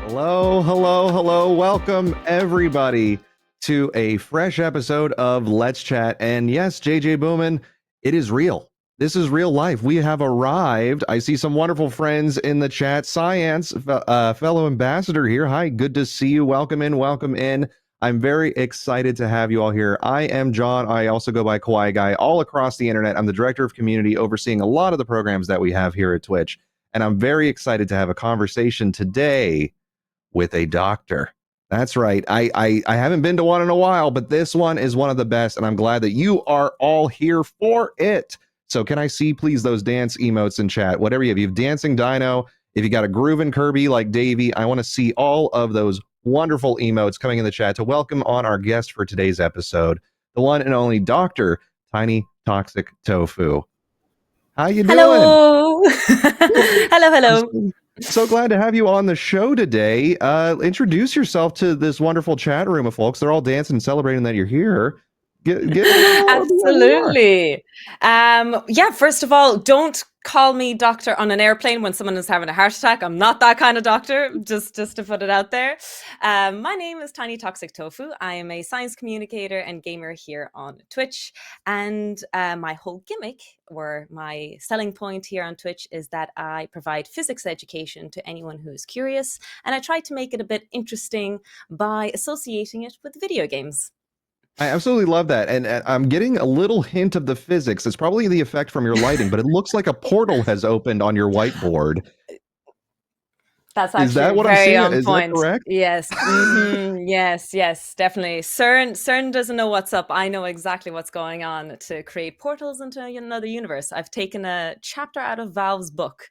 Hello, hello, hello. Welcome, everybody, to a fresh episode of Let's Chat. And yes, JJ Boomin, it is real. This is real life. We have arrived. I see some wonderful friends in the chat. Science, fellow ambassador here. Hi, good to see you. Welcome in, welcome in. I'm very excited to have you all here. I am John. I also go by Kawaii Guy all across the internet. I'm the director of community, overseeing a lot of the programs that we have here at Twitch. And I'm very excited to have a conversation today with a doctor. That's right. I haven't been to one in a while, but this one is one of the best, and I'm glad that you are all here for it. So can I see, please, those dance emotes in chat? Whatever you have. You have Dancing Dino. If you got a grooving Kirby like Davey, I want to see all of those wonderful emotes coming in the chat to welcome on our guest for today's episode, the one and only Dr. TinyToxicTofu. How you doing? Hello. hello. So glad to have you on the show today. Introduce yourself to this wonderful chat room of folks. They're all dancing and celebrating that you're here. Absolutely. First of all, don't call me doctor on an airplane when someone is having a heart attack. I'm not that kind of doctor, just to put it out there. My name is TinyToxicTofu. I am a science communicator and gamer here on Twitch. And my whole gimmick, or my selling point here on Twitch, is that I provide physics education to anyone who is curious. And I try to make it a bit interesting by associating it with video games. I absolutely love that. And I'm getting a little hint of the physics. It's probably the effect from your lighting, but it looks like a portal has opened on your whiteboard. That's actually very on point. That correct? Yes. Yes, definitely. CERN doesn't know what's up. I know exactly what's going on to create portals into another universe. I've taken a chapter out of Valve's book.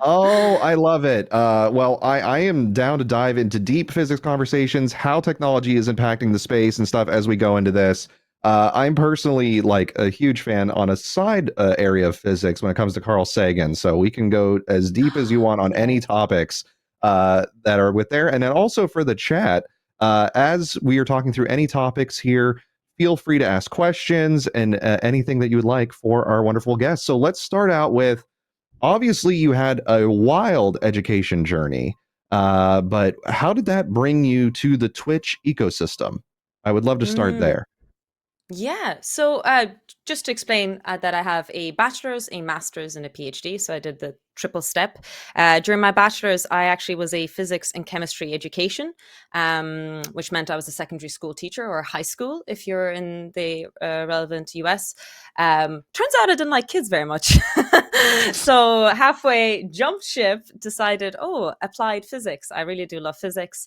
Oh, I love it. Well, I am down to dive into deep physics conversations, how technology is impacting the space and stuff as we go into this. I'm personally like a huge fan on a side area of physics when it comes to Carl Sagan. So we can go as deep as you want on any topics that are with there. And then also for the chat, as we are talking through any topics here, feel free to ask questions and anything that you would like for our wonderful guests. So let's start out with, obviously you had a wild education journey, but how did that bring you to the Twitch ecosystem? I would love to start there. Yeah. So just to explain that I have a bachelor's, a master's, and a PhD. So I did the triple step. During my bachelor's, I actually was a physics and chemistry education, which meant I was a secondary school teacher, or high school if you're in the relevant US. Turns out I didn't like kids very much. So halfway jumped ship, decided, applied physics. I really do love physics.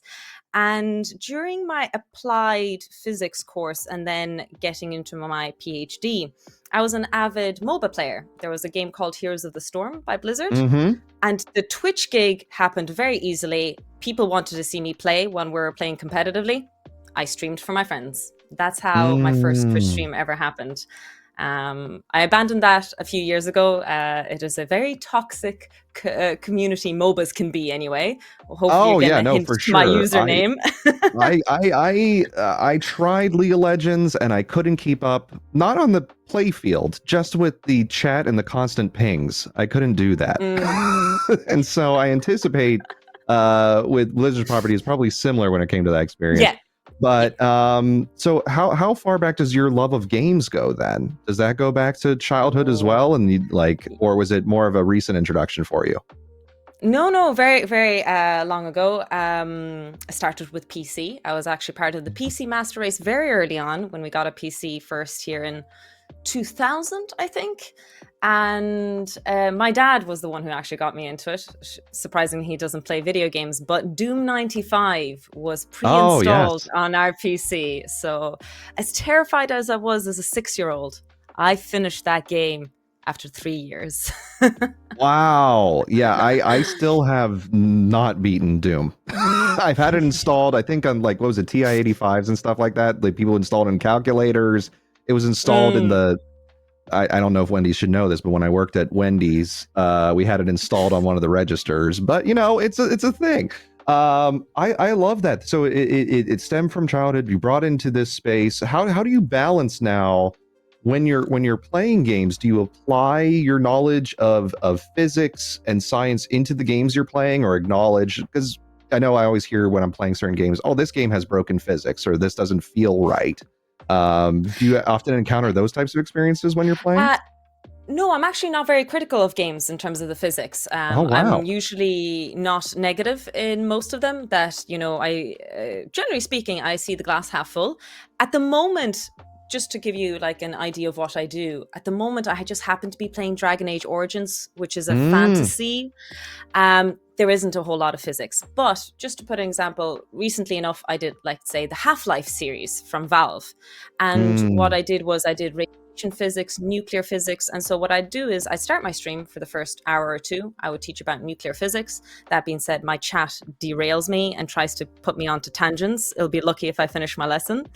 And during my applied physics course and then getting into my PhD, I was an avid MOBA player. There was a game called Heroes of the Storm by Blizzard. And the Twitch gig happened very easily. People wanted to see me play when we were playing competitively. I streamed for my friends. That's how my first Twitch stream ever happened. I abandoned that a few years ago. It is a very toxic community, MOBAs can be anyway. Hopefully you're getting a hint for to sure. my username. I tried League of Legends and I couldn't keep up, not on the play field, just with the chat and the constant pings. I couldn't do that. And so I anticipate with Blizzard property is probably similar when it came to that experience. Yeah. But so how far back does your love of games go then? Does that go back to childhood as well? And you or was it more of a recent introduction for you? No, very, very long ago. I started with PC. I was actually part of the PC master race very early on when we got a PC first here in 2000, I think. And my dad was the one who actually got me into it. Surprisingly, he doesn't play video games, but Doom 95 was pre-installed on our PC. So as terrified as I was as a 6-year-old, I finished that game after 3 years. Wow. Yeah, I still have not beaten Doom. I've had it installed, I think on what was it, TI-85s and stuff like that. Like people installed in calculators. It was installed in the I don't know if Wendy's should know this, but when I worked at Wendy's, we had it installed on one of the registers. But it's a thing. I love that. So it stemmed from childhood. You brought into this space. How do you balance now when you're playing games? Do you apply your knowledge of physics and science into the games you're playing, or acknowledge, because I know I always hear when I'm playing certain games, oh, this game has broken physics, or this doesn't feel right. Do you often encounter those types of experiences when you're playing? Uh, No, I'm actually not very critical of games in terms of the physics. Oh, I'm wow. usually not negative in most of them. That, generally speaking, I see the glass half full. At the moment, just to give you like an idea of what I do, at the moment, I just happen to be playing Dragon Age Origins, which is a Mm, fantasy. There isn't a whole lot of physics. But just to put an example, recently enough, I did, like, say, the Half-Life series from Valve. And what mm, I did was I did radiation physics, nuclear physics. And so what I'd do is I start my stream for the first hour or two. I would teach about nuclear physics. That being said, my chat derails me and tries to put me onto tangents. It'll be lucky if I finish my lesson.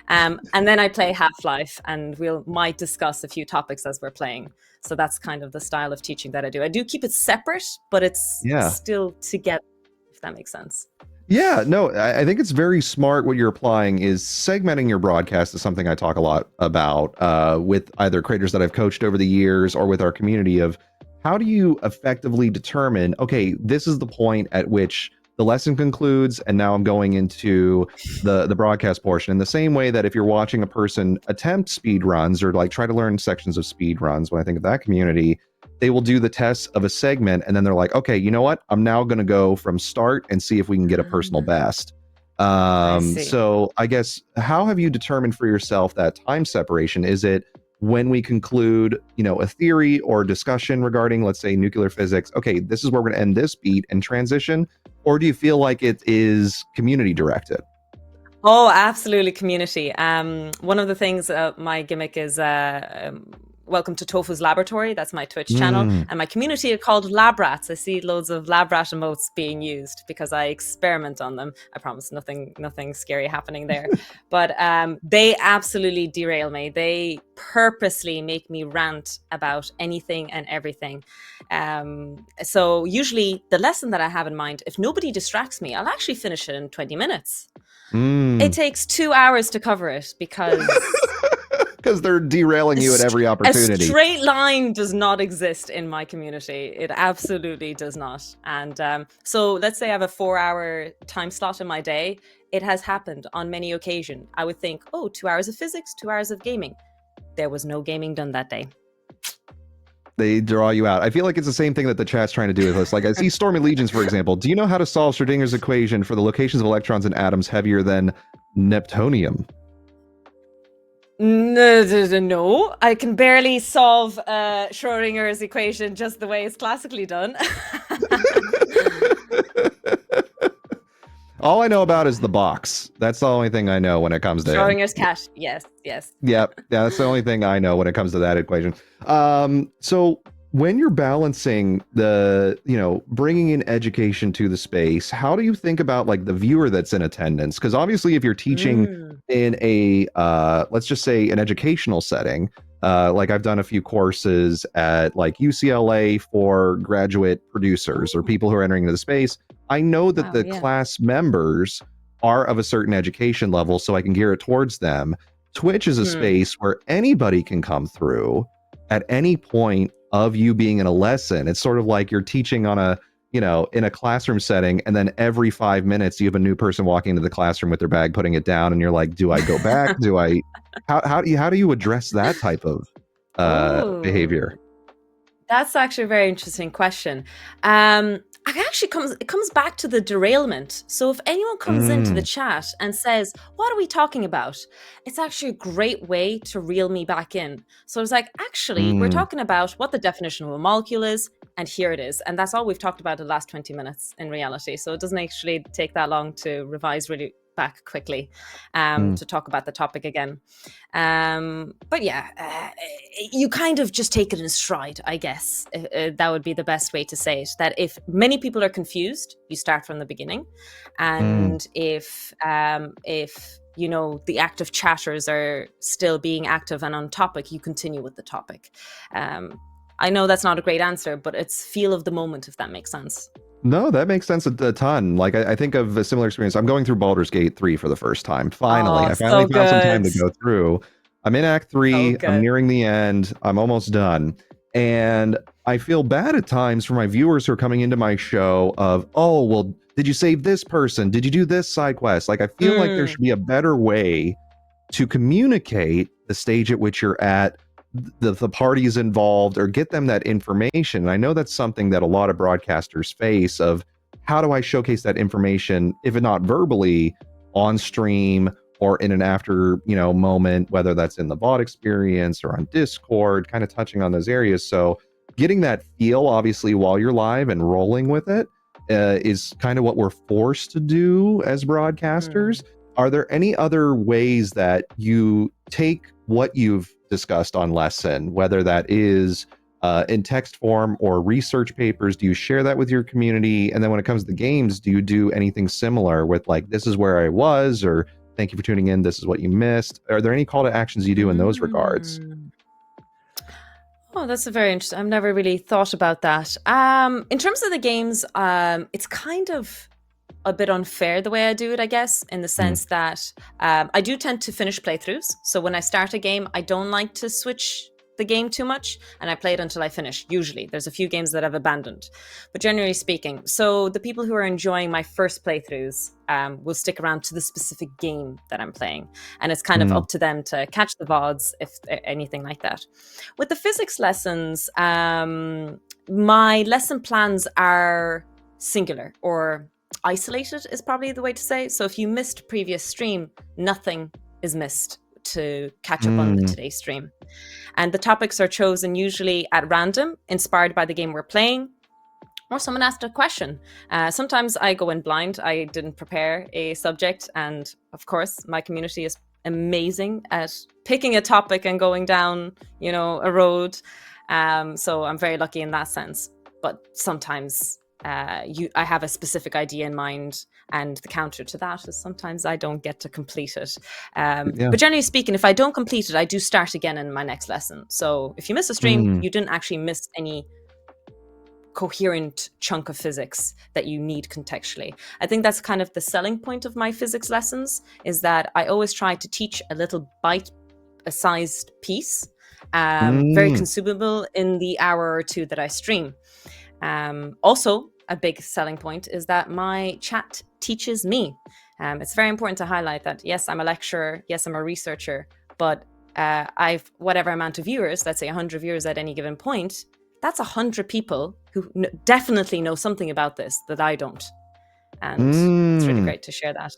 And then I play Half-Life, and might discuss a few topics as we're playing. So that's kind of the style of teaching that I do. I do keep it separate, but it's yeah. still together, if that makes sense. Yeah, no, I think it's very smart what you're applying is segmenting your broadcast is something I talk a lot about with either creators that I've coached over the years or with our community of how do you effectively determine, okay, this is the point at which the lesson concludes and now I'm going into the broadcast portion in the same way that if you're watching a person attempt speed runs or like try to learn sections of speed runs, when I think of that community, they will do the tests of a segment and then they're like, okay, you know what, I'm now going to go from start and see if we can get a personal Ah, best. I see. So I guess how have you determined for yourself that time separation? Is it when we conclude, a theory or discussion regarding, let's say, nuclear physics, okay, this is where we're going to end this beat and transition, or do you feel like it is community directed? Oh, absolutely, community. One of the things, my gimmick is welcome to Tofu's Laboratory. That's my Twitch channel, Mm, and my community are called Lab Rats. I see loads of Lab Rat emotes being used because I experiment on them. I promise nothing scary happening there, but they absolutely derail me. They purposely make me rant about anything and everything. So usually, the lesson that I have in mind, if nobody distracts me, I'll actually finish it in 20 minutes. It mm. takes 2 hours to cover it because Because they're derailing you at every a opportunity. straight line does not exist in my community. It absolutely does not. And so let's say I have a 4-hour time slot in my day. It has happened on many occasions. I would think, oh, 2 hours of physics, 2 hours of gaming. There was no gaming done that day. They draw you out. I feel like it's the same thing that the chat's trying to do with us. Like I see Stormy Legions, for example. Do you know how to solve Schrodinger's equation for the locations of electrons in atoms heavier than Neptunium? No, I can barely solve Schrodinger's equation just the way it's classically done. All I know about is the box. That's the only thing I know when it comes to him. Schrodinger's cat. Yes, yes. Yep. Yeah, that's the only thing I know when it comes to that equation. So when you're balancing bringing in education to the space, how do you think about like the viewer that's in attendance? Because obviously, if you're teaching Mm. in a let's just say an educational setting, like I've done a few courses at like UCLA for graduate producers or Oh, people who are entering into the space. I know that wow, the yeah. class members are of a certain education level, so I can gear it towards them. Twitch is a Hmm. space where anybody can come through at any point of you being in a lesson. It's sort of like you're teaching on in a classroom setting, and then every 5 minutes you have a new person walking into the classroom with their bag, putting it down, and you're like, do I go back? Do I, how do you address that type of behavior? Oh, that's actually a very interesting question. It actually comes back to the derailment. So if anyone comes into the Mm, chat and says, "What are we talking about?" It's actually a great way to reel me back in. So it's like, actually, we're mm, talking about what the definition of a molecule is, and here it is. And that's all we've talked about the last 20 minutes in reality. So it doesn't actually take that long to revise really back quickly mm, to talk about the topic again. But yeah, you kind of just take it in stride, I guess. That would be the best way to say it. That if many people are confused, you start from the beginning, mm. and if the active chatters are still being active and on topic, you continue with the topic. I know that's not a great answer, but it's feel of the moment, if that makes sense. No, that makes sense a ton. Like I think of a similar experience. I'm going through Baldur's Gate 3 for the first time. Finally, Oh, I finally so found some time good. to go through. I'm in Act So 3. I'm good. nearing the end. I'm almost done. And I feel bad at times for my viewers who are coming into my show of, oh, well, did you save this person? Did you do this side quest? Like, I feel like there Mm. should be a better way to communicate the stage at which you're at, the parties involved, or get them that information. And I know that's something that a lot of broadcasters face of, how do I showcase that information, if it not verbally, on stream or in an after, moment, whether that's in the VOD experience or on Discord, kind of touching on those areas. So getting that feel, obviously, while you're live and rolling with it, is kind of what we're forced to do as broadcasters. Are there any other ways that you take what you've discussed on lesson, whether that is in text form or research papers? Do you share that with your community? And then when it comes to the games, do you do anything similar with, like, this is where I was, or thank you for tuning in, this is what you missed? Are there any call to actions you do in those regards? Oh, that's a very interesting. I've never really thought about that. In terms of the games, it's kind of a bit unfair the way I do it, I guess, in the sense that I do tend to finish playthroughs. So when I start a game, I don't like to switch the game too much, and I play it until I finish. Usually, there's a few games that I've abandoned, but generally speaking, so the people who are enjoying my first playthroughs will stick around to the specific game that I'm playing, and it's kind of up to them to catch the VODs if anything like that. With the physics lessons, my lesson plans are singular, or isolated is probably the way to say. So if you missed previous stream, nothing is missed to catch up on the today's stream. And the topics are chosen usually at random, inspired by the game we're playing, or someone asked a question. Sometimes I go in blind. I didn't prepare a subject. And of course, my community is amazing at picking a topic and going down, a road. So I'm very lucky in that sense. But sometimes I have a specific idea in mind, and the counter to that is sometimes I don't get to complete it. But generally speaking, if I don't complete it, I do start again in my next lesson. So if you miss a stream, you didn't actually miss any coherent chunk of physics that you need contextually. I think that's kind of the selling point of my physics lessons, is that I always try to teach a little bite-sized piece, very consumable in the hour or two that I stream. Also, a big selling point is that my chat teaches me. It's very important to highlight that, yes, I'm a lecturer, yes, I'm a researcher, but I've whatever amount of viewers, let's say 100 viewers at any given point, that's 100 people who definitely know something about this that I don't. And it's really great to share that.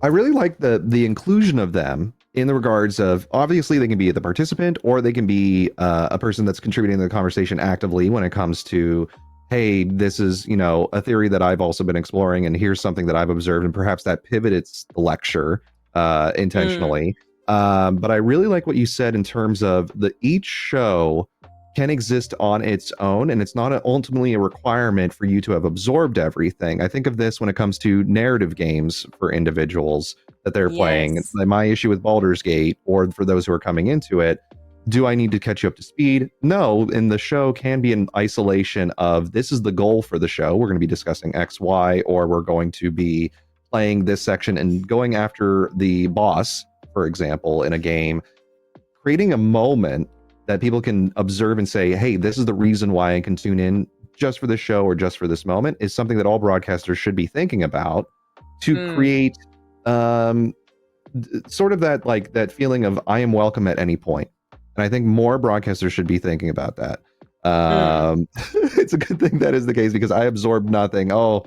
I really like the inclusion of them in the regards of, obviously they can be the participant, or they can be a person that's contributing to the conversation actively when it comes to, hey, this is, a theory that I've also been exploring, and here's something that I've observed, and perhaps that pivots the lecture intentionally. But I really like what you said in terms of each show can exist on its own, and it's not ultimately a requirement for you to have absorbed everything. I think of this when it comes to narrative games for individuals that they're playing. My issue with Baldur's Gate, or for those who are coming into it, do I need to catch you up to speed? No, and the show can be an isolation of, this is the goal for the show. We're going to be discussing X, Y, or we're going to be playing this section and going after the boss, for example, in a game. Creating a moment that people can observe and say, hey, this is the reason why I can tune in just for this show or just for this moment, is something that all broadcasters should be thinking about to create sort of that feeling of, I am welcome at any point. And I think more broadcasters should be thinking about that. It's a good thing that is the case, because I absorb nothing. Oh,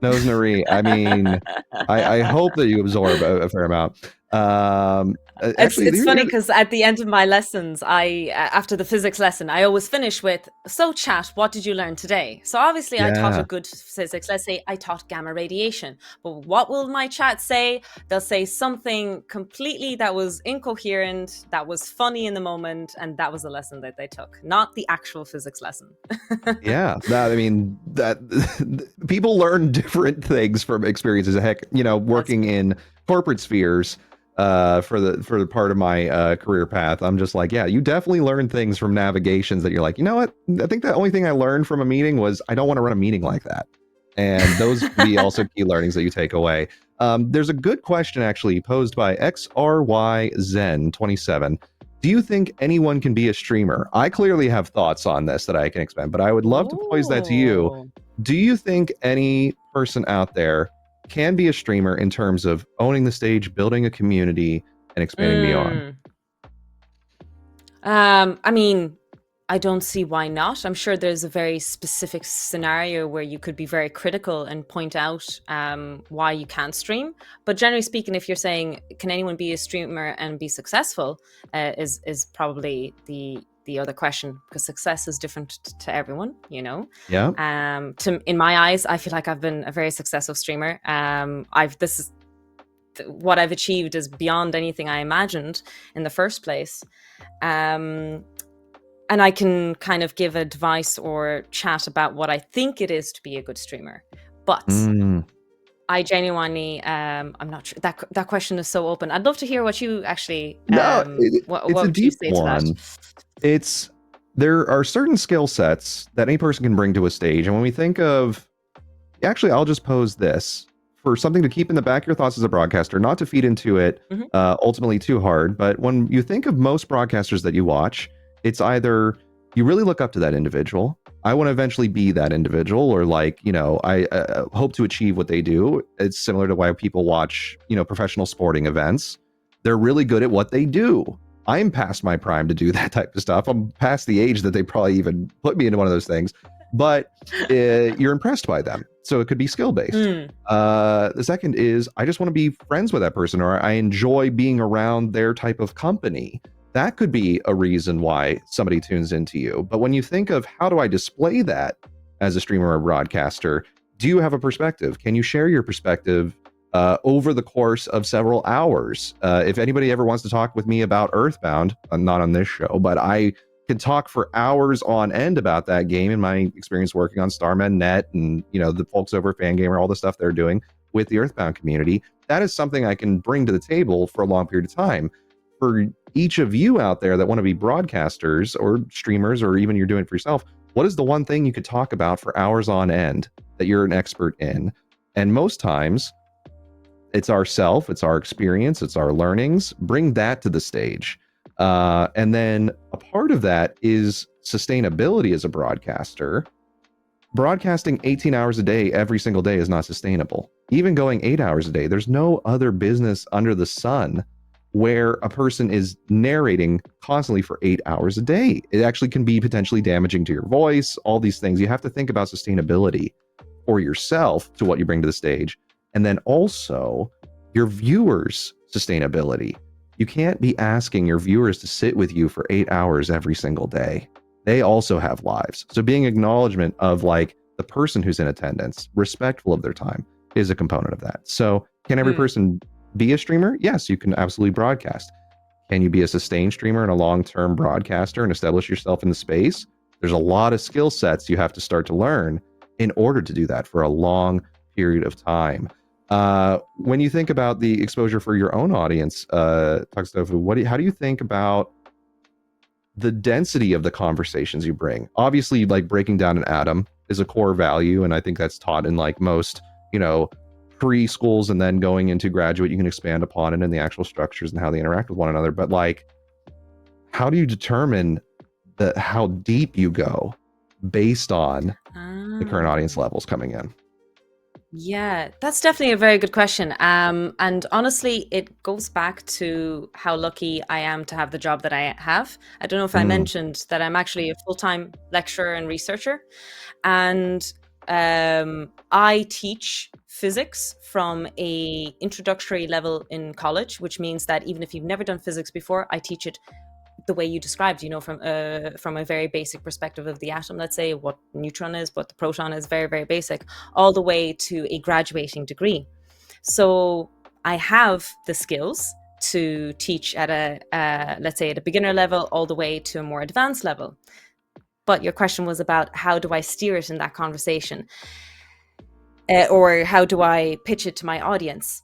Nose Nari. I mean, I hope that you absorb a fair amount. Actually, it's funny because at the end of my lessons, after the physics lesson, I always finish with, so chat, what did you learn today? So obviously I taught a good physics. Let's say I taught gamma radiation, but what will my chat say? They'll say something completely that was incoherent, that was funny in the moment, and that was the lesson that they took, not the actual physics lesson. That people learn different things from experiences. Heck, working in corporate spheres, for the part of my career path, I'm just like, yeah, you definitely learn things from navigations that you're like, you know what? I think the only thing I learned from a meeting was, I don't want to run a meeting like that. And those would be also key learnings that you take away. There's a good question actually posed by XRYZen27. Do you think anyone can be a streamer? I clearly have thoughts on this that I can expand, but I would love to pose that to you. Oh. Do you think any person out there can be a streamer in terms of owning the stage, building a community, and expanding beyond? I mean, I don't see why not. I'm sure there's a very specific scenario where you could be very critical and point out why you can't stream. But generally speaking, if you're saying, can anyone be a streamer and be successful, is probably the other question, because success is different to everyone, you know. Yeah. In my eyes, I feel like I've been a very successful streamer. What I've achieved is beyond anything I imagined in the first place. And I can kind of give advice or chat about what I think it is to be a good streamer. But I genuinely, I'm not sure. That question is so open. I'd love to hear what you actually, it's what a would you deep say to one. that? There are certain skill sets that any person can bring to a stage. And when we think of, actually, I'll just pose this for something to keep in the back of your thoughts as a broadcaster, not to feed into it ultimately too hard. But when you think of most broadcasters that you watch, it's either you really look up to that individual. I want to eventually be that individual, or like, I hope to achieve what they do. It's similar to why people watch, professional sporting events. They're really good at what they do. I'm past my prime to do that type of stuff. I'm past the age that they probably even put me into one of those things. But you're impressed by them. So it could be skill-based. The second is, I just want to be friends with that person, or I enjoy being around their type of company. That could be a reason why somebody tunes into you. But when you think of how do I display that as a streamer or broadcaster, do you have a perspective? Can you share your perspective over the course of several hours? If anybody ever wants to talk with me about Earthbound, not on this show, but I can talk for hours on end about that game and my experience working on Starman Net and, the folks over at Fangamer, all the stuff they're doing with the Earthbound community. That is something I can bring to the table for a long period of time. For each of you out there that want to be broadcasters or streamers, or even you're doing it for yourself, what is the one thing you could talk about for hours on end that you're an expert in? And most times it's ourself, it's our experience, it's our learnings. Bring that to the stage. And then a part of that is sustainability as a broadcaster. Broadcasting 18 hours a day every single day is not sustainable. Even going 8 hours a day, there's no other business under the sun where a person is narrating constantly for 8 hours a day. It actually can be potentially damaging to your voice, all these things. You have to think about sustainability for yourself to what you bring to the stage. And then also your viewers' sustainability. You can't be asking your viewers to sit with you for 8 hours every single day. They also have lives. So being acknowledgement of like the person who's in attendance, respectful of their time, is a component of that. So can every person be a streamer? Yes, you can absolutely broadcast. Can you be a sustained streamer and a long-term broadcaster and establish yourself in the space? There's a lot of skill sets you have to start to learn in order to do that for a long period of time. When you think about the exposure for your own audience, ToxicTofu, how do you think about the density of the conversations you bring? Obviously, like breaking down an atom is a core value, and I think that's taught in like most, preschools, and then going into graduate, you can expand upon it in the actual structures and how they interact with one another. But like, how do you determine how deep you go based on the current audience levels coming in? Yeah, that's definitely a very good question. And honestly, it goes back to how lucky I am to have the job that I have. I don't know if I mentioned that I'm actually a full-time lecturer and researcher. And I teach physics from a introductory level in college, which means that even if you've never done physics before, I teach it the way you described, from a very basic perspective of the atom, let's say, what neutron is, what the proton is, very, very basic, all the way to a graduating degree. So I have the skills to teach at let's say, at a beginner level all the way to a more advanced level. But your question was about how do I steer it in that conversation? Or how do I pitch it to my audience?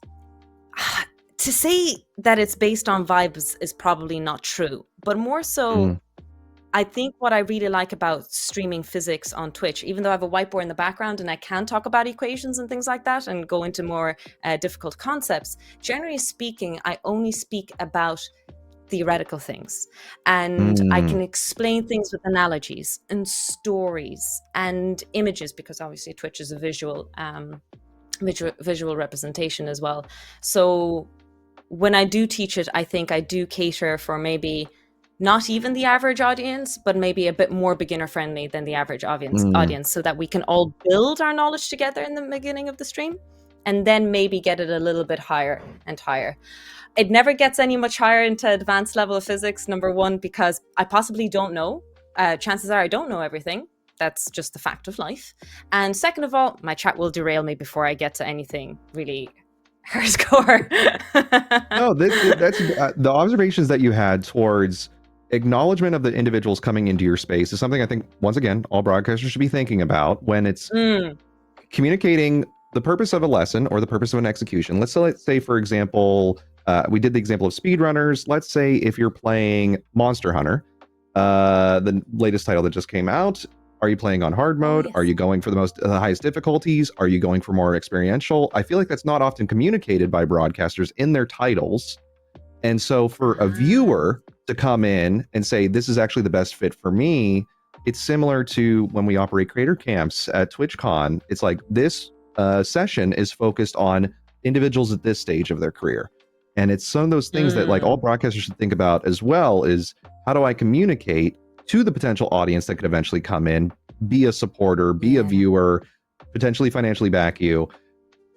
To say that it's based on vibes is probably not true, but more so, I think what I really like about streaming physics on Twitch, even though I have a whiteboard in the background and I can talk about equations and things like that and go into more difficult concepts, generally speaking, I only speak about theoretical things, and I can explain things with analogies and stories and images, because obviously Twitch is a visual representation as well. So when I do teach it, I think I do cater for maybe not even the average audience, but maybe a bit more beginner friendly than the average audience, so that we can all build our knowledge together in the beginning of the stream, and then maybe get it a little bit higher and higher. It never gets any much higher into advanced level of physics, number one, because I possibly don't know. Chances are I don't know everything. That's just the fact of life. And second of all, my chat will derail me before I get to anything really hardcore. No, that's the observations that you had towards acknowledgement of the individuals coming into your space is something I think, once again, all broadcasters should be thinking about when it's communicating the purpose of a lesson or the purpose of an execution. Let's say, for example, we did the example of speedrunners. Let's say if you're playing Monster Hunter, the latest title that just came out, are you playing on hard mode? Yes. Are you going for the highest difficulties? Are you going for more experiential? I feel like that's not often communicated by broadcasters in their titles. And so for a viewer to come in and say, this is actually the best fit for me, it's similar to when we operate creator camps at TwitchCon. It's like this session is focused on individuals at this stage of their career. And it's some of those things that like all broadcasters should think about as well, is how do I communicate to the potential audience that could eventually come in, be a supporter, be a viewer, potentially financially back you,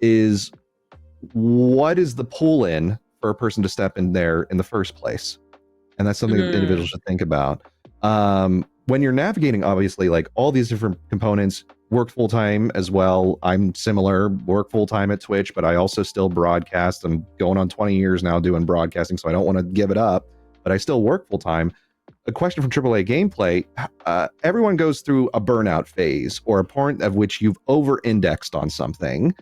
is what is the pull in for a person to step in there in the first place? And that's something that individuals should think about. When you're navigating, obviously, like all these different components, work full-time as well. I'm similar, work full-time at Twitch, but I also still broadcast. I'm going on 20 years now doing broadcasting, so I don't want to give it up, but I still work full-time. A question from AAA Gameplay, everyone goes through a burnout phase or a point of which you've over-indexed on something.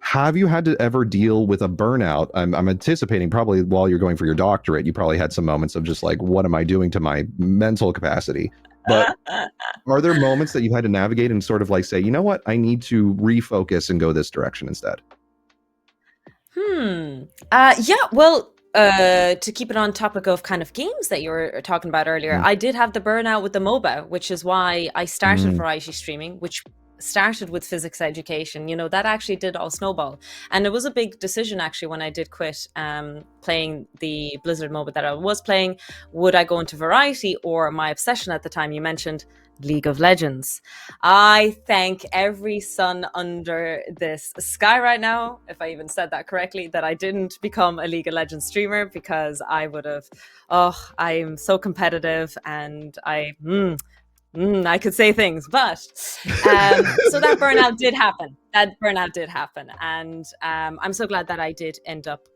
Have you had to ever deal with a burnout? I'm anticipating probably while you're going for your doctorate, you probably had some moments of just like, what am I doing to my mental capacity? But are there moments that you've had to navigate and sort of like say, you know what, I need to refocus and go this direction instead? Yeah, well, to keep it on topic of kind of games that you were talking about earlier, I did have the burnout with the MOBA, which is why I started variety streaming, which started with physics education. You know, that actually did all snowball. And it was a big decision actually when I did quit playing the Blizzard MOBA that I was playing. Would I go into variety, or my obsession at the time you mentioned, League of Legends? I thank every sun under this sky right now, if I even said that correctly, that I didn't become a League of Legends streamer, because I would have, I'm so competitive and I could say things, but so that burnout did happen. And I'm so glad that I did end up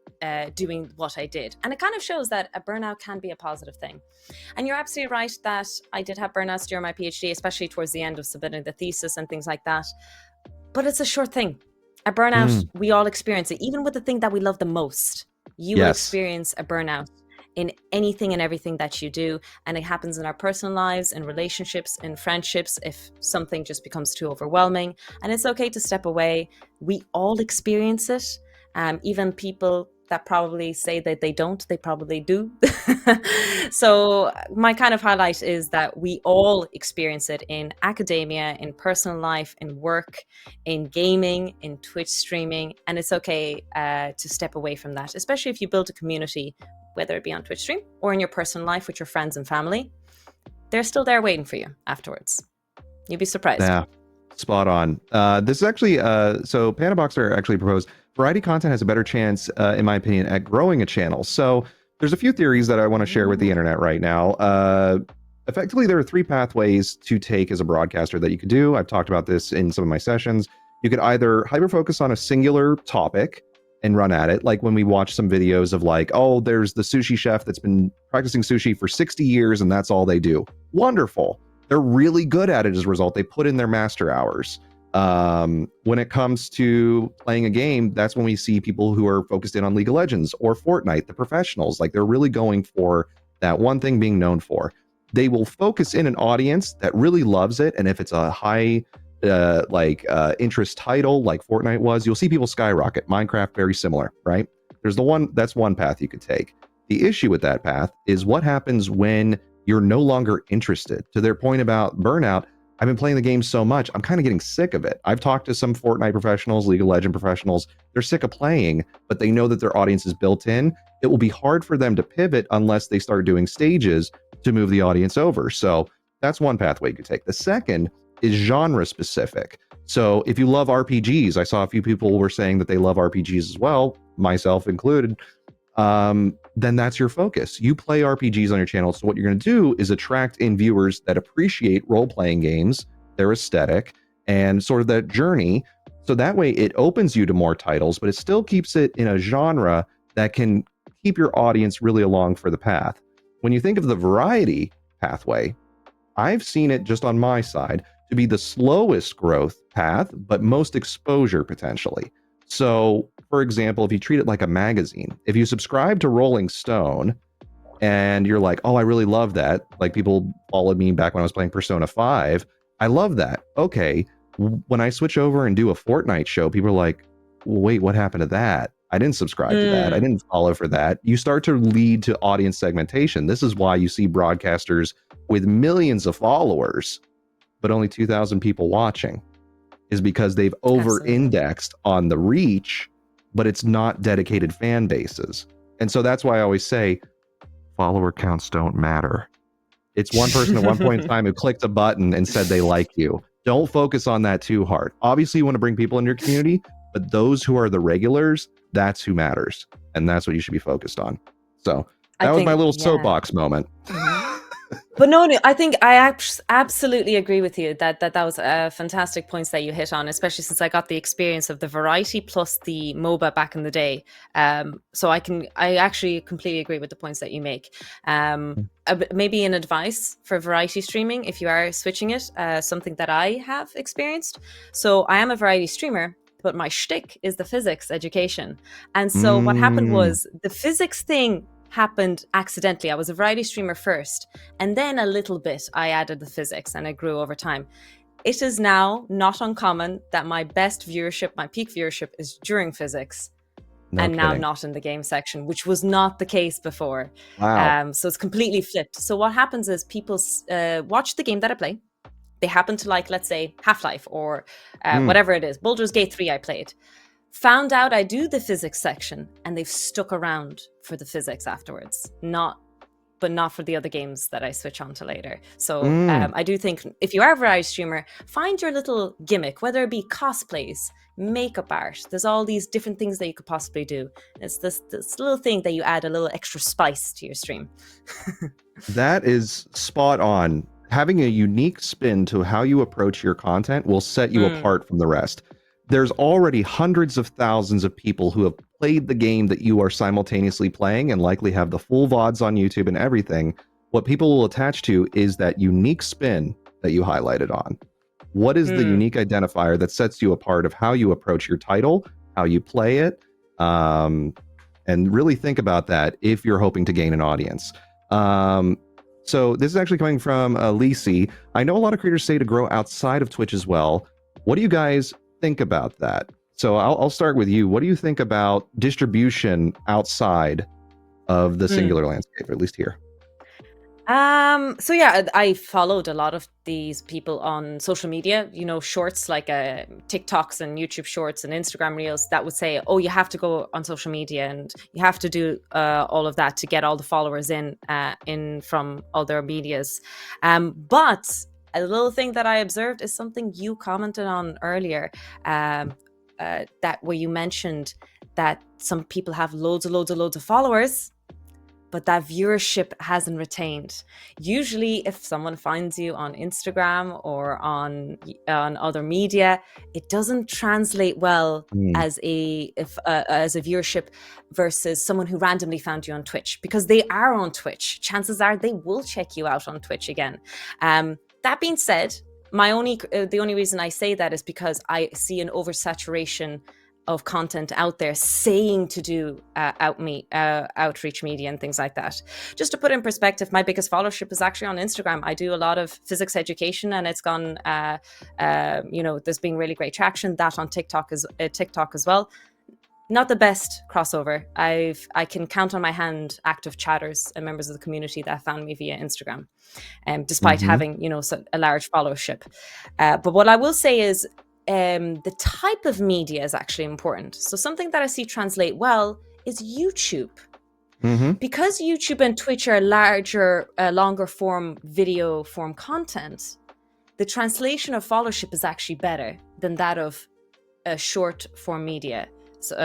doing what I did. And it kind of shows that a burnout can be a positive thing. And you're absolutely right that I did have burnouts during my PhD, especially towards the end of submitting the thesis and things like that. But it's a short thing. A burnout, we all experience it, even with the thing that we love the most. You will experience a burnout in anything and everything that you do, and it happens in our personal lives, in relationships, in friendships, if something just becomes too overwhelming. And it's okay to step away. We all experience it. Even people that probably say that they don't, they probably do. So my kind of highlight is that we all experience it in academia, in personal life, in work, in gaming, in Twitch streaming, and it's okay to step away from that, especially if you build a community, whether it be on Twitch stream or in your personal life with your friends and family. They're still there waiting for you afterwards. You'd be surprised. Yeah, spot on. This is actually, so Panda Boxer actually proposed variety content has a better chance, in my opinion, at growing a channel. So there's a few theories that I want to share with the internet right now. Effectively, there are 3 pathways to take as a broadcaster that you could do. I've talked about this in some of my sessions. You could either hyper-focus on a singular topic and run at it, like when we watch some videos of like, oh, there's the sushi chef that's been practicing sushi for 60 years and that's all they do. Wonderful. They're really good at it as a result. They put in their master hours. When it comes to playing a game, that's when we see people who are focused in on League of Legends or Fortnite, the professionals. Like they're really going for that one thing being known for. They will focus in an audience that really loves it, and if it's a high interest title like Fortnite was, you'll see people skyrocket. Minecraft, very similar, right? That's one path you could take. The issue with that path is what happens when you're no longer interested. To their point about burnout, I've been playing the game so much, I'm kind of getting sick of it. I've talked to some Fortnite professionals, League of Legends professionals. They're sick of playing, but they know that their audience is built in. It will be hard for them to pivot unless they start doing stages to move the audience over. So that's one pathway you could take. The second is genre specific. So if you love RPGs, I saw a few people were saying that they love RPGs as well, myself included. Then that's your focus. You play RPGs on your channel. So what you're going to do is attract in viewers that appreciate role-playing games, their aesthetic, and sort of that journey. So that way it opens you to more titles, but it still keeps it in a genre that can keep your audience really along for the path. When you think of the variety pathway, I've seen it just on my side to be the slowest growth path, but most exposure potentially. So, for example, if you treat it like a magazine, if you subscribe to Rolling Stone and you're like, oh, I really love that. Like people followed me back when I was playing Persona 5. I love that. Okay. When I switch over and do a Fortnite show, people are like, well, wait, what happened to that? I didn't subscribe to that. I didn't follow for that. You start to lead to audience segmentation. This is why you see broadcasters with millions of followers, but only 2,000 people watching, is because they've over-indexed on the reach, but it's not dedicated fan bases. And so that's why I always say follower counts don't matter. It's one person at one point in time who clicked a button and said they like you. Don't focus on that too hard. Obviously, you want to bring people in your community, but those who are the regulars, that's who matters. And that's what you should be focused on. So that was my little soapbox moment. But no, I think I absolutely agree with you that was fantastic points that you hit on, especially since I got the experience of the variety plus the MOBA back in the day. So I actually completely agree with the points that you make. Maybe an advice for variety streaming, if you are switching it, something that I have experienced. So I am a variety streamer, but my shtick is the physics education. And so what happened was the physics thing happened accidentally. I was a variety streamer first, and then a little bit I added the physics and it grew over time. It is now not uncommon that my best viewership, my peak viewership, is during physics. Now not in the game section, which was not the case before. Wow. So it's completely flipped. So what happens is people watch the game that I play. They happen to like, let's say, Half-Life or whatever it is. Baldur's Gate 3 I played. Found out I do the physics section, and they've stuck around for the physics afterwards. Not for the other games that I switch on to later. So I do think if you are a variety streamer, find your little gimmick, whether it be cosplays, makeup art. There's all these different things that you could possibly do. It's this little thing that you add a little extra spice to your stream. That is spot on. Having a unique spin to how you approach your content will set you apart from the rest. There's already hundreds of thousands of people who have played the game that you are simultaneously playing and likely have the full VODs on YouTube and everything. What people will attach to is that unique spin that you highlighted on. What is the unique identifier that sets you apart of how you approach your title, how you play it, and really think about that if you're hoping to gain an audience. So this is actually coming from Lisi. I know a lot of creators say to grow outside of Twitch as well. What do you guys think about that? So I'll start with you. What do you think about distribution outside of the singular landscape, or at least here? So yeah, I followed a lot of these people on social media, shorts like TikToks and YouTube shorts and Instagram reels that would say, oh, you have to go on social media and you have to do all of that to get all the followers in from other medias. But a little thing that I observed is something you commented on earlier, that where you mentioned that some people have loads of followers, but that viewership hasn't retained. Usually, if someone finds you on Instagram or on other media, it doesn't translate well as a viewership versus someone who randomly found you on Twitch, because they are on Twitch. Chances are they will check you out on Twitch again. That being said, the only reason I say that is because I see an oversaturation of content out there saying to do outreach media and things like that. Just to put in perspective, my biggest followership is actually on Instagram. I do a lot of physics education, and it's gone, there's been really great traction. That on TikTok as well. Not the best crossover. I can count on my hand active chatters and members of the community that found me via Instagram, despite Mm-hmm. having a large followership. But what I will say is the type of media is actually important. So something that I see translate well is YouTube. Mm-hmm. Because YouTube and Twitch are larger, longer form video form content, the translation of followership is actually better than that of short form media,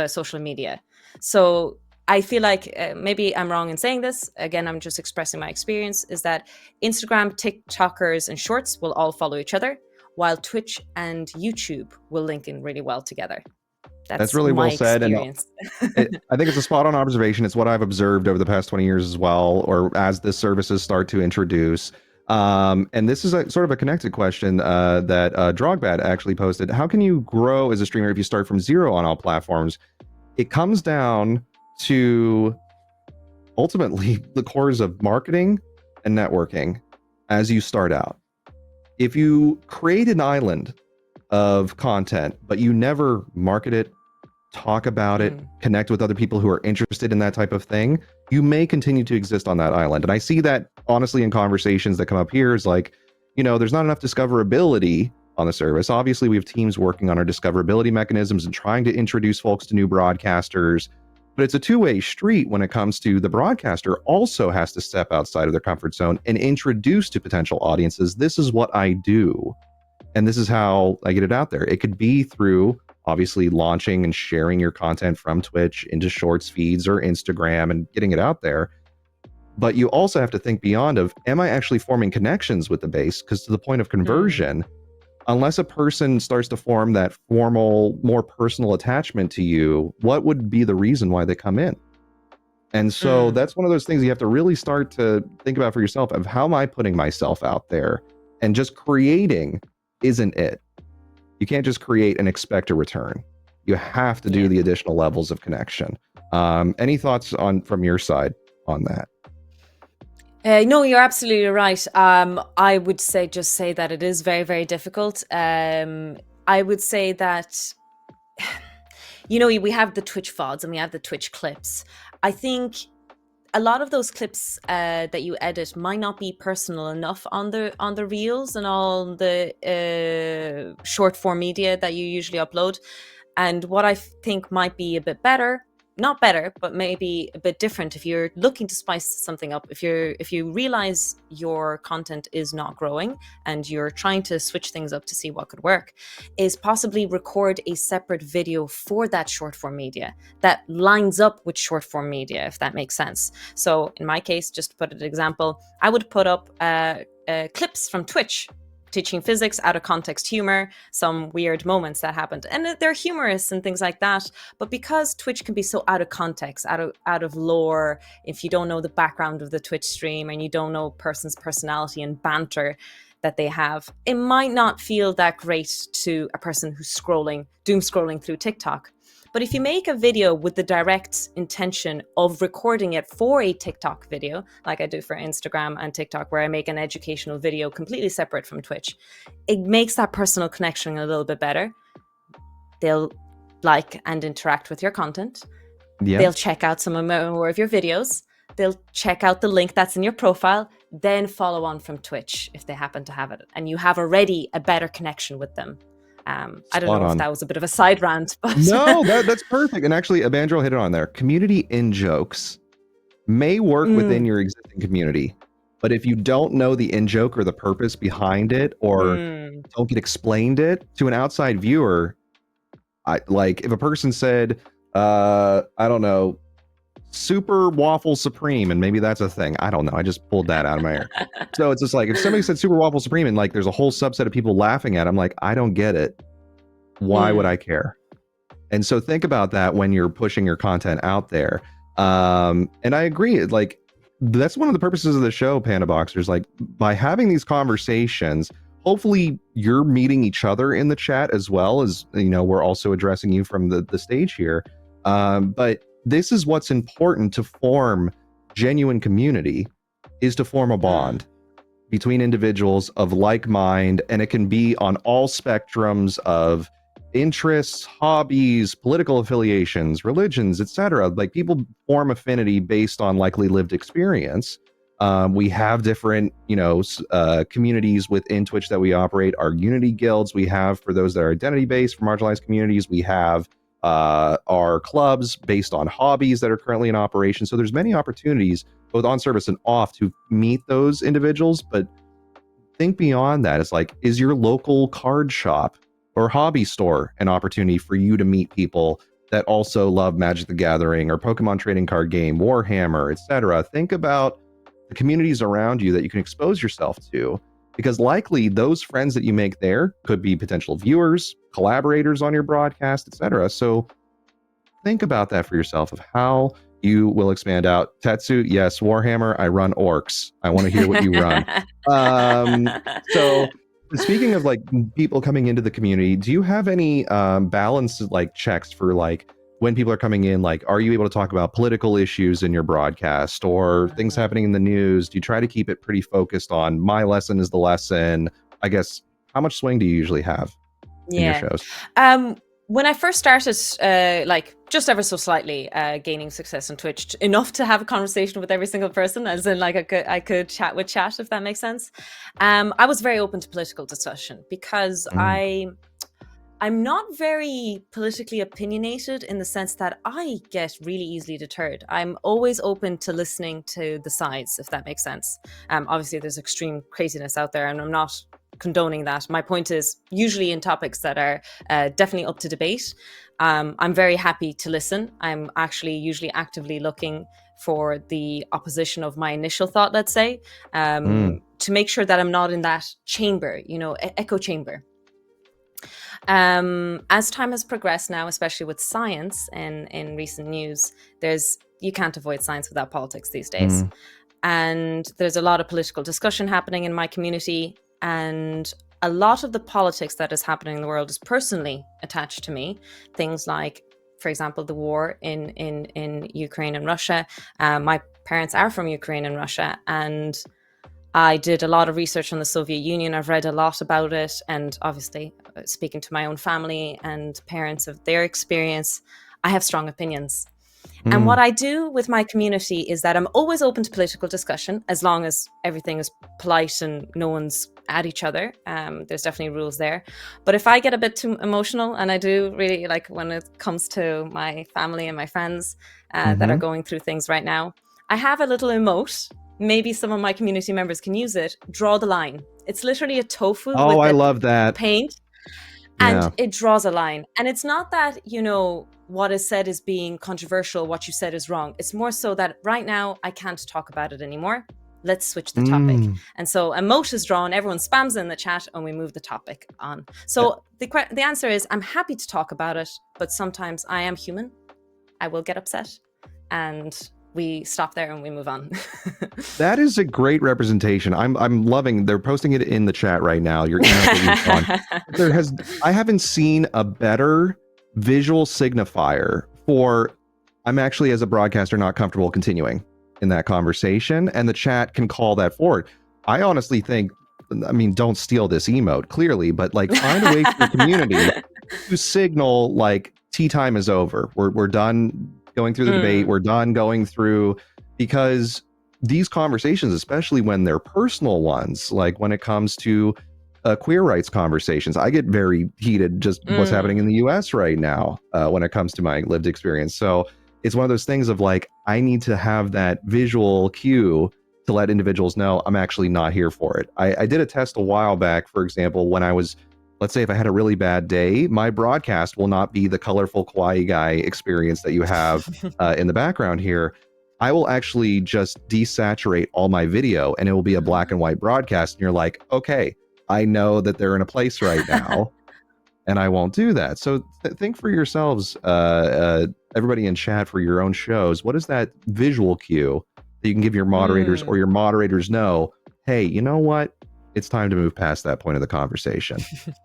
social media. So I feel like maybe I'm wrong in saying this. Again, I'm just expressing my experience, is that Instagram, TikTokers, and Shorts will all follow each other, while Twitch and YouTube will link in really well together. That's That's really my well said. And experience. I think it's a spot on observation. It's what I've observed over the past 20 years as well, or as the services start to introduce. And this is a sort of a connected question that Drogbad actually posted. How can you grow as a streamer if you start from zero on all platforms? It comes down to ultimately the cores of marketing and networking as you start out. If you create an island of content, but you never market it, talk about it, connect with other people who are interested in that type of thing, you may continue to exist on that island. And I see that honestly in conversations that come up here is like, there's not enough discoverability on the service. Obviously, we have teams working on our discoverability mechanisms and trying to introduce folks to new broadcasters. But it's a two-way street when it comes to the broadcaster also has to step outside of their comfort zone and introduce to potential audiences, this is what I do. And this is how I get it out there. It could be through obviously launching and sharing your content from Twitch into Shorts feeds or Instagram and getting it out there. But you also have to think beyond of, am I actually forming connections with the base? Because to the point of conversion, unless a person starts to form that formal, more personal attachment to you, what would be the reason why they come in? And so that's one of those things you have to really start to think about for yourself of how am I putting myself out there? And just creating isn't it. You can't just create and expect a return. You have to do the additional levels of connection. Any thoughts from your side on that? No, you're absolutely right. I would say that it is very, very difficult. I would say that, we have the Twitch VODs and we have the Twitch clips. I think a lot of those clips that you edit might not be personal enough on the reels and all the short form media that you usually upload. And what I think might be a bit better, not better, but maybe a bit different if you're looking to spice something up, if you realize your content is not growing and you're trying to switch things up to see what could work, is possibly record a separate video for that short form media that lines up with short form media, if that makes sense. So in my case, just to put an example, I would put up clips from Twitch teaching physics, out of context humor, some weird moments that happened. And they're humorous and things like that. But because Twitch can be so out of context, out of lore, if you don't know the background of the Twitch stream and you don't know a person's personality and banter that they have, it might not feel that great to a person who's doom scrolling through TikTok. But if you make a video with the direct intention of recording it for a TikTok video, like I do for Instagram and TikTok, where I make an educational video completely separate from Twitch, it makes that personal connection a little bit better. They'll like and interact with your content. Yeah. They'll check out some more of your videos. They'll check out the link that's in your profile, then follow on from Twitch if they happen to have it. And you have already a better connection with them. I don't know if that was a bit of a side rant, but no, that's perfect. And actually, Abandro hit it on there. Community in-jokes may work within your existing community, but if you don't know the in-joke or the purpose behind it, or don't get explained it to an outside viewer, if a person said, I don't know, Super Waffle Supreme, and maybe that's a thing. I don't know. I just pulled that out of my ear. So it's just like, if somebody said Super Waffle Supreme and there's a whole subset of people laughing at it, I'm like, I don't get it. Why would I care? And so think about that when you're pushing your content out there. And I agree. That's one of the purposes of the show, Panda Boxers. By having these conversations, hopefully you're meeting each other in the chat as well as, we're also addressing you from the stage here. But this is what's important to form genuine community, is to form a bond between individuals of like mind. And it can be on all spectrums of interests, hobbies, political affiliations, religions, etc. Like people form affinity based on likely lived experience. We have different, communities within Twitch that we operate. Our Unity guilds we have for those that are identity based for marginalized communities. We have our clubs based on hobbies that are currently in operation. So there's many opportunities both on service and off to meet those individuals. But think beyond that. It's like, is your local card shop or hobby store an opportunity for you to meet people that also love Magic the Gathering or Pokemon trading card game, Warhammer, etc.? Think about the communities around you that you can expose yourself to, because likely those friends that you make there could be potential viewers, collaborators on your broadcast, etc. So think about that for yourself of how you will expand out. Tetsu, yes, Warhammer, I run orcs. I want to hear what you run. So speaking of like people coming into the community, do you have any balanced like checks for like when people are coming in, like, are you able to talk about political issues in your broadcast or things happening in the news? Do you try to keep it pretty focused on my lesson is the lesson? I guess, how much swing do you usually have in your shows? When I first started, like just ever so slightly gaining success on Twitch, enough to have a conversation with every single person, as in like I could chat with chat, if that makes sense. I was very open to political discussion because I'm not very politically opinionated in the sense that I get really easily deterred. I'm always open to listening to the sides, if that makes sense. Obviously, there's extreme craziness out there, and I'm not condoning that. My point is, usually in topics that are definitely up to debate, I'm very happy to listen. I'm actually usually actively looking for the opposition of my initial thought, let's say, to make sure that I'm not in that chamber, echo chamber. As time has progressed now, especially with science and in recent news, you can't avoid science without politics these days. And there's a lot of political discussion happening in my community, and a lot of the politics that is happening in the world is personally attached to me. Things like, for example, the war in Ukraine and Russia. My parents are from Ukraine and Russia, and I did a lot of research on the Soviet Union. I've read a lot about it, and obviously speaking to my own family and parents of their experience, I have strong opinions. And what I do with my community is that I'm always open to political discussion, as long as everything is polite and no one's at each other. There's definitely rules there. But if I get a bit too emotional, and I do really, like when it comes to my family and my friends that are going through things right now, I have a little emote. Maybe some of my community members can use it. Draw the line. It's literally a tofu with I love that paint. And it draws a line. And it's not that, what is said is being controversial, what you said is wrong. It's more so that right now I can't talk about it anymore. Let's switch the topic. And so a emote is drawn, everyone spams in the chat, and we move the topic on. So the answer is, I'm happy to talk about it, but sometimes I am human. I will get upset, and we stop there and we move on. That is a great representation. I'm loving. They're posting it in the chat right now. Your email that you've gone. I haven't seen a better visual signifier for I'm actually, as a broadcaster, not comfortable continuing in that conversation, and the chat can call that forward. I honestly think, don't steal this emote clearly, but like find a way for the community to signal like tea time is over. We're done going through the debate. We're done going through, because these conversations, especially when they're personal ones, like when it comes to queer rights conversations, I get very heated just what's happening in the US right now when it comes to my lived experience. So it's one of those things of like, I need to have that visual cue to let individuals know I'm actually not here for it. I did a test a while back, for example, when I was, let's say if I had a really bad day, my broadcast will not be the colorful kawaii guy experience that you have in the background here. I will actually just desaturate all my video and it will be a black and white broadcast. And you're like, okay, I know that they're in a place right now and I won't do that. So think for yourselves, everybody in chat, for your own shows, what is that visual cue that you can give your moderators or your moderators know, hey, you know what? It's time to move past that point of the conversation.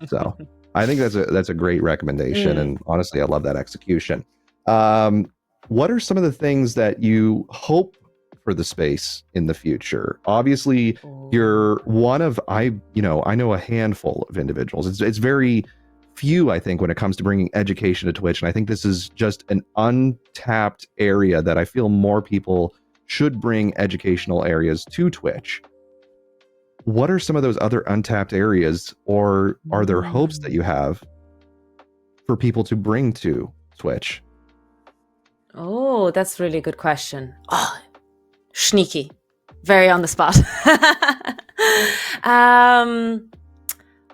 So I think that's a great recommendation. And honestly, I love that execution. What are some of the things that you hope for the space in the future? Obviously, you're one of, I know a handful of individuals. It's very few, I think, when it comes to bringing education to Twitch. And I think this is just an untapped area that I feel more people should bring educational areas to Twitch. What are some of those other untapped areas, or are there hopes that you have for people to bring to Twitch? Oh, that's a really good question. Oh, sneaky. Very on the spot.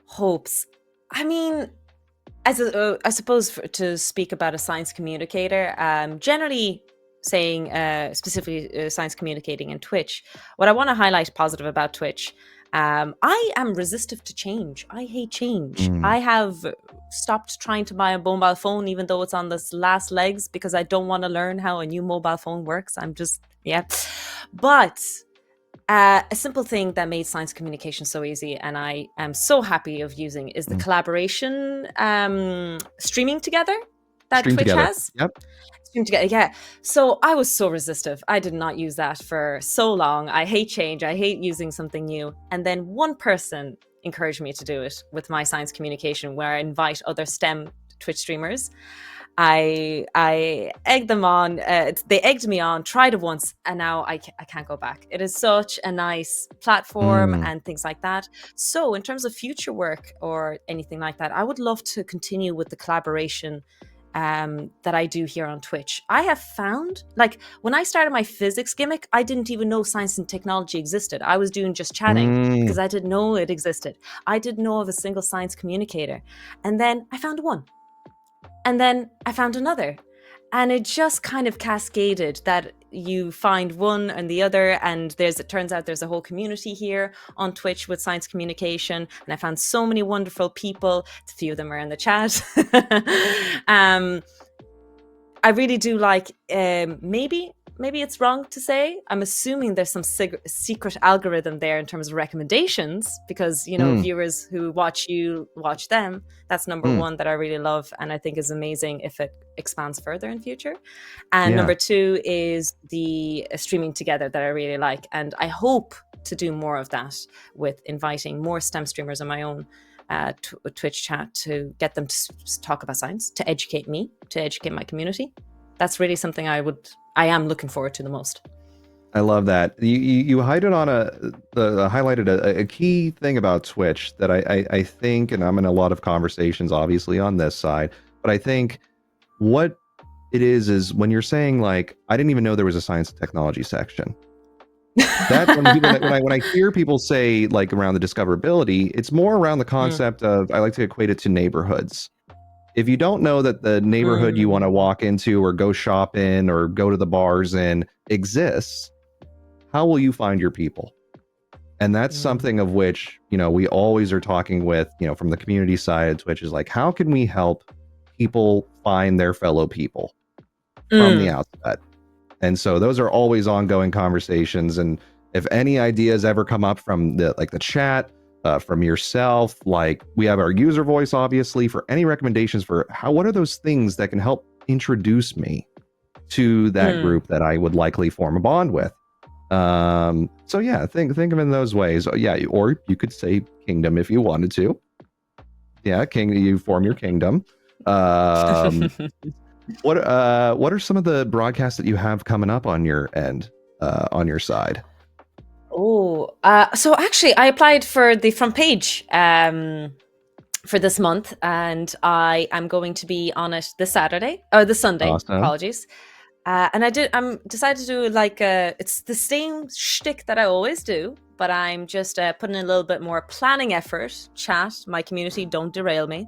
Hopes. I mean, I suppose to speak about a science communicator, generally saying specifically science communicating in Twitch, what I want to highlight positive about Twitch, I am resistant to change. I hate change. I have stopped trying to buy a mobile phone, even though it's on this last legs, because I don't want to learn how a new mobile phone works. I'm just, yeah. But a simple thing that made science communication so easy, and I am so happy of using, is the collaboration streaming together that Stream Twitch together. has. Yep. Stream together, yeah. So I was so resistive. I did not use that for so long. I hate change. I hate using something new. And then one person encouraged me to do it with my science communication, where I invite other STEM Twitch streamers. I egged them on. They egged me on. Tried it once, and now I can't go back. It is such a nice platform and things like that. So, in terms of future work or anything like that, I would love to continue with the collaboration that I do here on Twitch. I have found, like, when I started my physics gimmick, I didn't even know science and technology existed. I was doing just chatting because I didn't know it existed. I didn't know of a single science communicator, and then I found one. And then I found another. And it just kind of cascaded that you find one and the other. And it turns out there's a whole community here on Twitch with science communication. And I found so many wonderful people. A few of them are in the chat. I really do like, maybe it's wrong to say, I'm assuming there's some secret algorithm there in terms of recommendations, because, viewers who watch you watch them. That's number one that I really love, and I think is amazing if it expands further in future. And number two is the streaming together that I really like, and I hope to do more of that with inviting more STEM streamers on my own Twitch chat to get them to talk about science, to educate me, to educate my community. That's really something I am looking forward to the most. I love that. You highlighted a key thing about Twitch that I think, and I'm in a lot of conversations obviously on this side, but I think what it is when you're saying, like, I didn't even know there was a science and technology section. That when I hear people say, like, around the discoverability, it's more around the concept of, I like to equate it to neighborhoods. If you don't know that the neighborhood you want to walk into or go shop in or go to the bars in exists, how will you find your people? And that's something of which, we always are talking with, from the community side, which is like, how can we help people find their fellow people from the outset? And so those are always ongoing conversations. And if any ideas ever come up from the chat, from yourself, like, we have our user voice, obviously, for any recommendations for what are those things that can help introduce me to that group that I would likely form a bond with. So yeah, think of it in those ways. Yeah, or you could say kingdom if you wanted to. Yeah, you form your kingdom. What are some of the broadcasts that you have coming up on your end, on your side? So actually, I applied for the front page for this month, and I am going to be on it this Sunday. Awesome. Apologies. And I'm decided to do it's the same shtick that I always do, but I'm just putting in a little bit more planning effort. Chat, my community, don't derail me,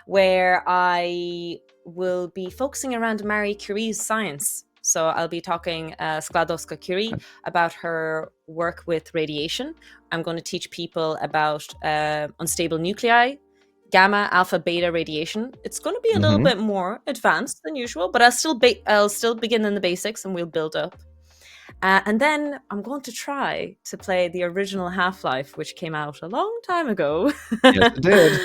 where I will be focusing around Marie Curie's science. So I'll be talking Skłodowska-Curie about her work with radiation. I'm going to teach people about unstable nuclei, gamma, alpha, beta radiation. It's going to be a little bit more advanced than usual, but I'll still begin in the basics and we'll build up. And then I'm going to try to play the original Half-Life, which came out a long time ago. Yes, it did.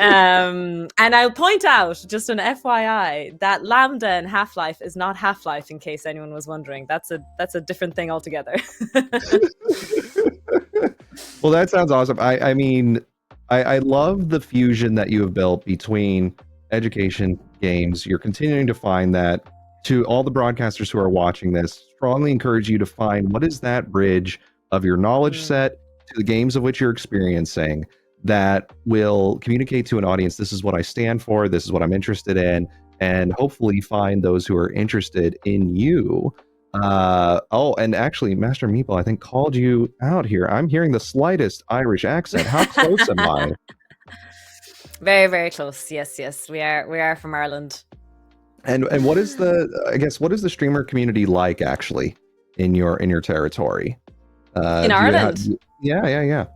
And I'll point out, just an FYI, that Lambda in Half-Life is not Half-Life, in case anyone was wondering. That's a different thing altogether. Well, that sounds awesome. I mean, I love the fusion that you have built between education, games. You're continuing to find that. To all the broadcasters who are watching this, strongly encourage you to find what is that bridge of your knowledge set to the games of which you're experiencing that will communicate to an audience, this is what I stand for, this is what I'm interested in, and hopefully find those who are interested in you. And actually, Master Meeple, I think, called you out here. I'm hearing the slightest Irish accent. How close am I? Very, very close. Yes, yes. We are from Ireland. And what is what is the streamer community like actually in your territory? In Ireland? Yeah.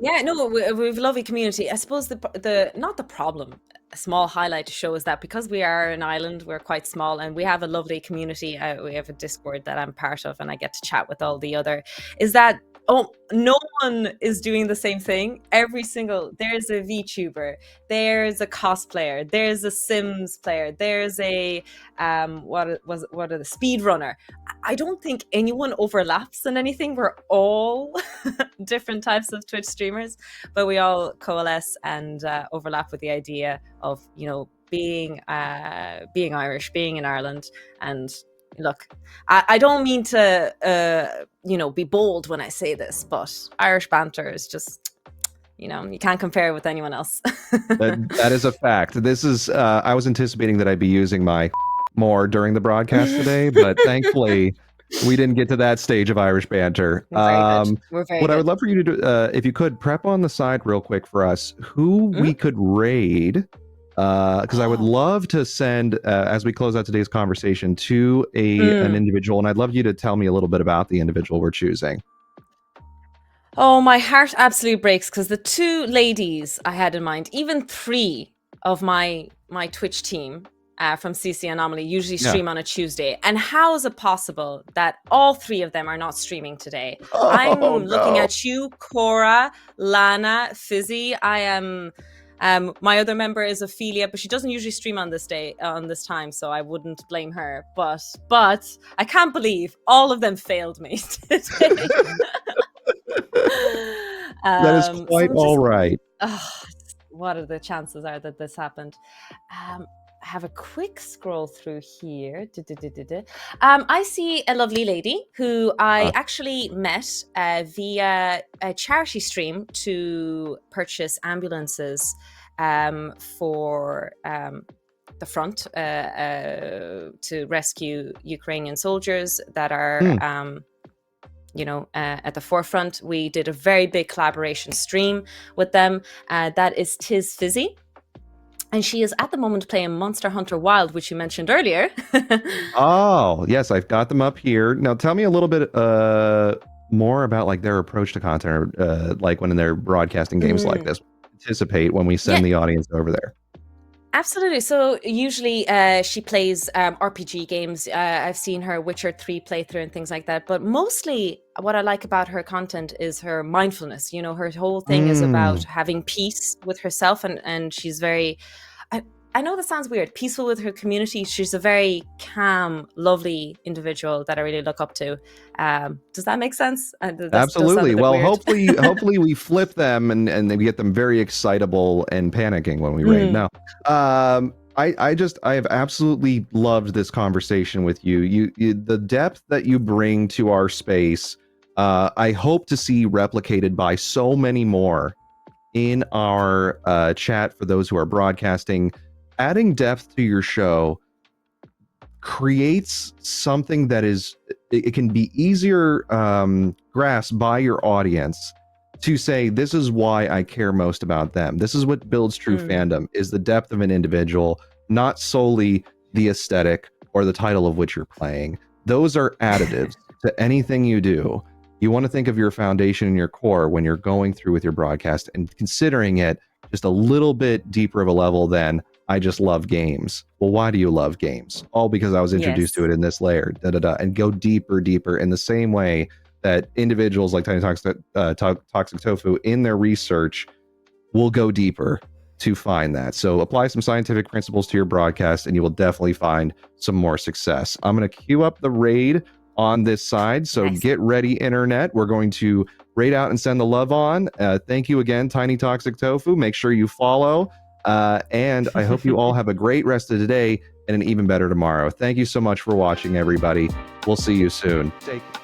Yeah, no, we have a lovely community. I suppose the not the problem, a small highlight to show is that because we are an island, we're quite small, and we have a lovely community. We have a Discord that I'm part of, and I get to chat with all the other. Is that no one is doing the same thing. There's a VTuber, there's a cosplayer, there's a Sims player, there's a what are the speedrunner. I don't think anyone overlaps in anything. We're all different types of Twitch streamers, but we all coalesce and overlap with the idea of being Irish, being in Ireland. And look, I don't mean to be bold when I say this, but Irish banter is just you can't compare it with anyone else. That is a fact. This is I was anticipating that I'd be using my more during the broadcast today, but thankfully we didn't get to that stage of Irish banter. We're very What good. I would love for you to do, if you could prep on the side real quick for us, who we could raid, because I would love to send, as we close out today's conversation, to an individual, and I'd love you to tell me a little bit about the individual we're choosing. Oh, my heart absolutely breaks because the two ladies I had in mind, even three of my Twitch team from CC Anomaly usually stream on a Tuesday. And how is it possible that all three of them are not streaming today? I'm looking at you, Cora, Lana, Fizzy. I am. My other member is Ophelia, but she doesn't usually stream on this time, so I wouldn't blame her. But I can't believe all of them failed me today. That is quite all right. What are the chances are that this happened? I have a quick scroll through here. I see a lovely lady who I actually met via a charity stream to purchase ambulances for the front to rescue Ukrainian soldiers that are at the forefront. We did a very big collaboration stream with them. That is Tiz Fizzy. And she is at the moment playing Monster Hunter Wild, which you mentioned earlier. Oh, yes, I've got them up here. Now tell me a little bit more about like their approach to content, like when they're broadcasting games like this. Anticipate when we send the audience over there. Absolutely. So usually she plays RPG games. I've seen her Witcher 3 playthrough and things like that. But mostly what I like about her content is her mindfulness. Her whole thing is about having peace with herself. And she's very, I know that sounds weird, peaceful with her community. She's a very calm, lovely individual that I really look up to. Does that make sense? Absolutely. Well, hopefully we flip them and we get them very excitable and panicking when we raid. No. I have absolutely loved this conversation with you. The depth that you bring to our space, I hope to see replicated by so many more in our chat for those who are broadcasting. Adding depth to your show creates something that it can be easier grasped by your audience to say, this is why I care most about them. This is what builds true fandom, is the depth of an individual, not solely the aesthetic or the title of which you're playing. Those are additives to anything you do. You want to think of your foundation and your core when you're going through with your broadcast and considering it just a little bit deeper of a level than, I just love games. Well, why do you love games? All because I was introduced to it in this layer, and go deeper in the same way that individuals like TinyToxicTofu in their research will go deeper to find that. So apply some scientific principles to your broadcast and you will definitely find some more success. I'm going to queue up the raid on this side. So get ready, internet. We're going to rate out and send the love on. Thank you again, Tiny Toxic Tofu. Make sure you follow. And I hope you all have a great rest of the day and an even better tomorrow. Thank you so much for watching, everybody. We'll see you soon. Take care.